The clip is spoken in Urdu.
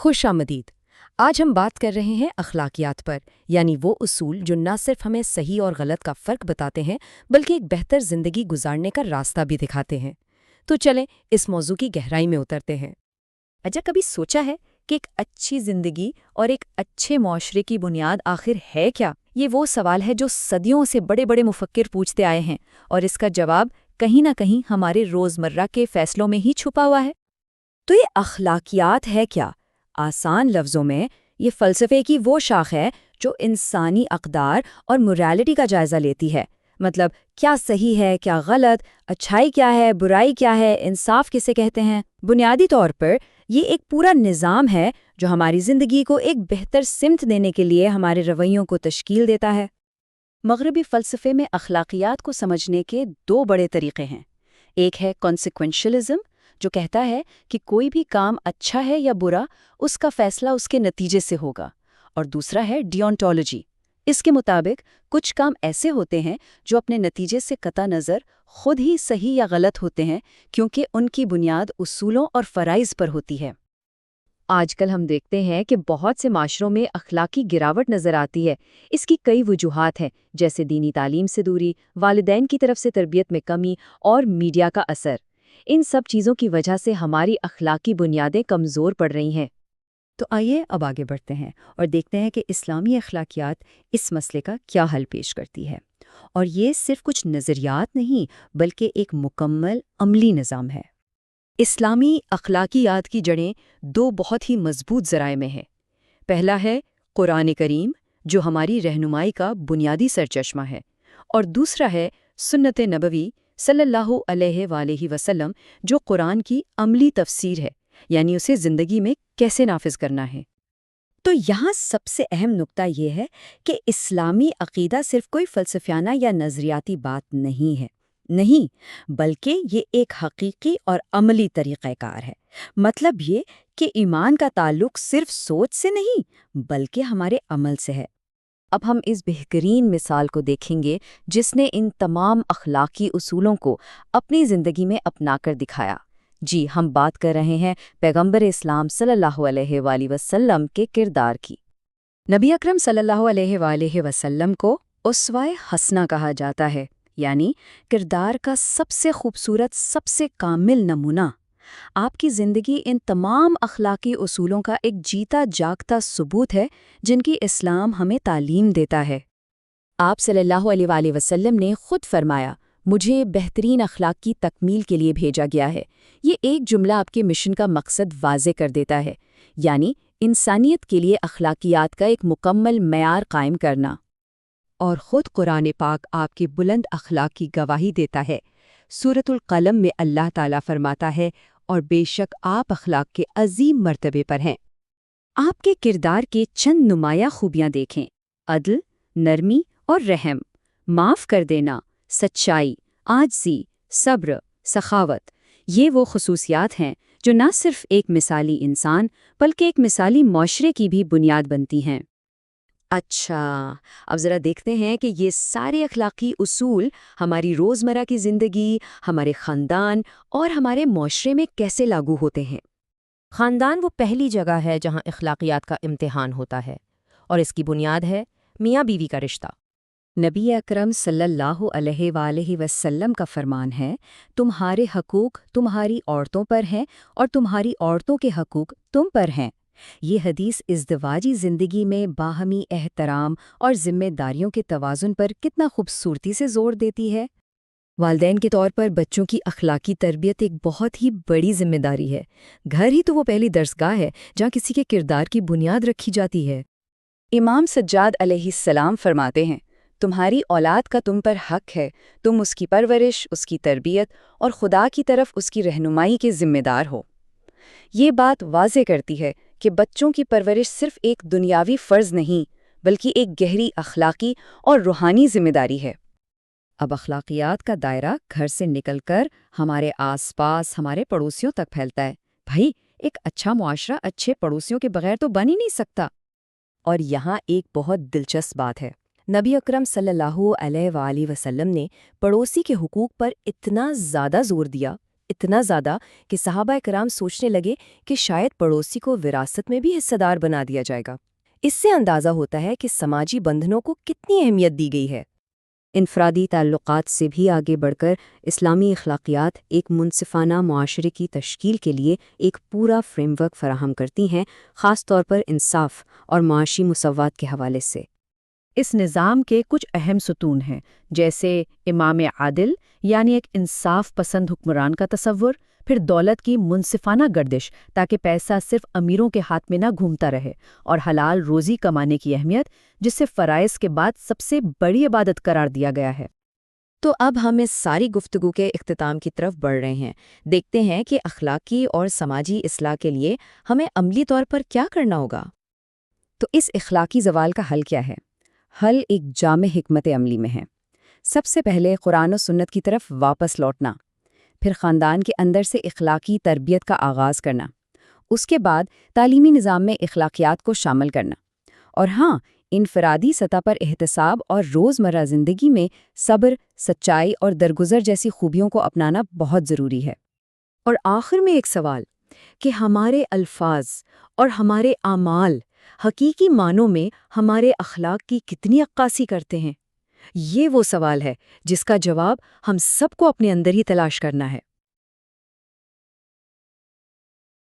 خوش آمدید۔ آج ہم بات کر رہے ہیں اخلاقیات پر، یعنی وہ اصول جو نہ صرف ہمیں صحیح اور غلط کا فرق بتاتے ہیں بلکہ ایک بہتر زندگی گزارنے کا راستہ بھی دکھاتے ہیں۔ تو چلیں اس موضوع کی گہرائی میں اترتے ہیں۔ اچھا، کبھی سوچا ہے کہ ایک اچھی زندگی اور ایک اچھے معاشرے کی بنیاد آخر ہے کیا؟ یہ وہ سوال ہے جو صدیوں سے بڑے بڑے مفکر پوچھتے آئے ہیں، اور اس کا جواب کہیں نہ کہیں ہمارے روزمرہ کے فیصلوں میں ہی چھپا ہوا ہے۔ تو یہ اخلاقیات ہے کیا؟ آسان لفظوں میں یہ فلسفے کی وہ شاخ ہے جو انسانی اقدار اور موریلٹی کا جائزہ لیتی ہے۔ مطلب کیا صحیح ہے، کیا غلط، اچھائی کیا ہے، برائی کیا ہے، انصاف کسے کہتے ہیں۔ بنیادی طور پر یہ ایک پورا نظام ہے جو ہماری زندگی کو ایک بہتر سمت دینے کے لیے ہمارے رویوں کو تشکیل دیتا ہے۔ مغربی فلسفے میں اخلاقیات کو سمجھنے کے دو بڑے طریقے ہیں۔ ایک ہے کانسیکوینشلزم، جو کہتا ہے کہ کوئی بھی کام اچھا ہے یا برا اس کا فیصلہ اس کے نتیجے سے ہوگا، اور دوسرا ہے ڈیونٹولوجی۔ اس کے مطابق کچھ کام ایسے ہوتے ہیں جو اپنے نتیجے سے قطع نظر خود ہی صحیح یا غلط ہوتے ہیں، کیونکہ ان کی بنیاد اصولوں اور فرائض پر ہوتی ہے۔ آج کل ہم دیکھتے ہیں کہ بہت سے معاشروں میں اخلاقی گراوٹ نظر آتی ہے۔ اس کی کئی وجوہات ہیں، جیسے دینی تعلیم سے دوری، والدین کی طرف سے تربیت میں کمی اور میڈیا کا اثر۔ ان سب چیزوں کی وجہ سے ہماری اخلاقی بنیادیں کمزور پڑ رہی ہیں۔ تو آئیے اب آگے بڑھتے ہیں اور دیکھتے ہیں کہ اسلامی اخلاقیات اس مسئلے کا کیا حل پیش کرتی ہے۔ اور یہ صرف کچھ نظریات نہیں بلکہ ایک مکمل عملی نظام ہے۔ اسلامی اخلاقیات کی جڑیں دو بہت ہی مضبوط ذرائع میں ہیں۔ پہلا ہے قرآن کریم، جو ہماری رہنمائی کا بنیادی سرچشمہ ہے، اور دوسرا ہے سنت نبوی صلی اللہ علیہ وآلہ وسلم، جو قرآن کی عملی تفسیر ہے، یعنی اسے زندگی میں کیسے نافذ کرنا ہے۔ تو یہاں سب سے اہم نقطہ یہ ہے کہ اسلامی عقیدہ صرف کوئی فلسفیانہ یا نظریاتی بات نہیں ہے، نہیں، بلکہ یہ ایک حقیقی اور عملی طریقہ کار ہے۔ مطلب یہ کہ ایمان کا تعلق صرف سوچ سے نہیں بلکہ ہمارے عمل سے ہے۔ اب ہم اس بہترین مثال کو دیکھیں گے جس نے ان تمام اخلاقی اصولوں کو اپنی زندگی میں اپنا کر دکھایا۔ جی، ہم بات کر رہے ہیں پیغمبر اسلام صلی اللہ علیہ وآلہ وسلم کے کردار کی۔ نبی اکرم صلی اللہ علیہ وآلہ وسلم کو اسوہ حسنہ کہا جاتا ہے، یعنی کردار کا سب سے خوبصورت، سب سے کامل نمونہ۔ آپ کی زندگی ان تمام اخلاقی اصولوں کا ایک جیتا جاگتا ثبوت ہے جن کی اسلام ہمیں تعلیم دیتا ہے۔ آپ صلی اللہ علیہ وآلہ وسلم نے خود فرمایا، مجھے بہترین اخلاق کی تکمیل کے لیے بھیجا گیا ہے۔ یہ ایک جملہ آپ کے مشن کا مقصد واضح کر دیتا ہے، یعنی انسانیت کے لیے اخلاقیات کا ایک مکمل معیار قائم کرنا۔ اور خود قرآن پاک آپ کی بلند اخلاق کی گواہی دیتا ہے۔ سورۃ القلم میں اللہ تعالیٰ فرماتا ہے، اور بے شک آپ اخلاق کے عظیم مرتبے پر ہیں۔ آپ کے کردار کے چند نمایاں خوبیاں دیکھیں: عدل، نرمی اور رحم، معاف کر دینا، سچائی، عاجزی، صبر، سخاوت۔ یہ وہ خصوصیات ہیں جو نہ صرف ایک مثالی انسان بلکہ ایک مثالی معاشرے کی بھی بنیاد بنتی ہیں۔ اچھا، اب ذرا دیکھتے ہیں کہ یہ سارے اخلاقی اصول ہماری روزمرہ کی زندگی، ہمارے خاندان اور ہمارے معاشرے میں کیسے لاگو ہوتے ہیں۔ خاندان وہ پہلی جگہ ہے جہاں اخلاقیات کا امتحان ہوتا ہے، اور اس کی بنیاد ہے میاں بیوی کا رشتہ۔ نبی اکرم صلی اللہ علیہ وآلہ وسلم کا فرمان ہے، تمہارے حقوق تمہاری عورتوں پر ہیں اور تمہاری عورتوں کے حقوق تم پر ہیں۔ یہ حدیث ازدواجی زندگی میں باہمی احترام اور ذمہ داریوں کے توازن پر کتنا خوبصورتی سے زور دیتی ہے۔ والدین کے طور پر بچوں کی اخلاقی تربیت ایک بہت ہی بڑی ذمہ داری ہے۔ گھر ہی تو وہ پہلی درسگاہ ہے جہاں کسی کے کردار کی بنیاد رکھی جاتی ہے۔ امام سجاد علیہ السلام فرماتے ہیں، تمہاری اولاد کا تم پر حق ہے، تم اس کی پرورش، اس کی تربیت اور خدا کی طرف اس کی رہنمائی کے ذمہ دار ہو۔ یہ بات واضح کرتی ہے کہ بچوں کی پرورش صرف ایک دنیاوی فرض نہیں بلکہ ایک گہری اخلاقی اور روحانی ذمہ داری ہے۔ اب اخلاقیات کا دائرہ گھر سے نکل کر ہمارے آس پاس، ہمارے پڑوسیوں تک پھیلتا ہے۔ بھائی، ایک اچھا معاشرہ اچھے پڑوسیوں کے بغیر تو بن ہی نہیں سکتا۔ اور یہاں ایک بہت دلچسپ بات ہے، نبی اکرم صلی اللہ علیہ وآلہ وسلم نے پڑوسی کے حقوق پر اتنا زیادہ زور دیا، اتنا زیادہ کہ صحابہ کرام سوچنے لگے کہ شاید پڑوسی کو وراثت میں بھی حصہ دار بنا دیا جائے گا۔ اس سے اندازہ ہوتا ہے کہ سماجی بندھنوں کو کتنی اہمیت دی گئی ہے۔ انفرادی تعلقات سے بھی آگے بڑھ کر اسلامی اخلاقیات ایک منصفانہ معاشرے کی تشکیل کے لیے ایک پورا فریم ورک فراہم کرتی ہیں، خاص طور پر انصاف اور معاشی مساوات کے حوالے سے۔ اس نظام کے کچھ اہم ستون ہیں، جیسے امام عادل یعنی ایک انصاف پسند حکمران کا تصور، پھر دولت کی منصفانہ گردش تاکہ پیسہ صرف امیروں کے ہاتھ میں نہ گھومتا رہے، اور حلال روزی کمانے کی اہمیت جسے فرائض کے بعد سب سے بڑی عبادت قرار دیا گیا ہے۔ تو اب ہم اس ساری گفتگو کے اختتام کی طرف بڑھ رہے ہیں، دیکھتے ہیں کہ اخلاقی اور سماجی اصلاح کے لیے ہمیں عملی طور پر کیا کرنا ہوگا۔ تو اس اخلاقی زوال کا حل کیا ہے؟ حل ایک جامع حکمت عملی میں ہے۔ سب سے پہلے قرآن و سنت کی طرف واپس لوٹنا، پھر خاندان کے اندر سے اخلاقی تربیت کا آغاز کرنا، اس کے بعد تعلیمی نظام میں اخلاقیات کو شامل کرنا، اور ہاں، انفرادی سطح پر احتساب اور روزمرہ زندگی میں صبر، سچائی اور درگزر جیسی خوبیوں کو اپنانا بہت ضروری ہے۔ اور آخر میں ایک سوال کہ ہمارے الفاظ اور ہمارے اعمال حقیقی معنوں میں ہمارے اخلاق کی کتنی عکاسی کرتے ہیں؟ یہ وہ سوال ہے جس کا جواب ہم سب کو اپنے اندر ہی تلاش کرنا ہے۔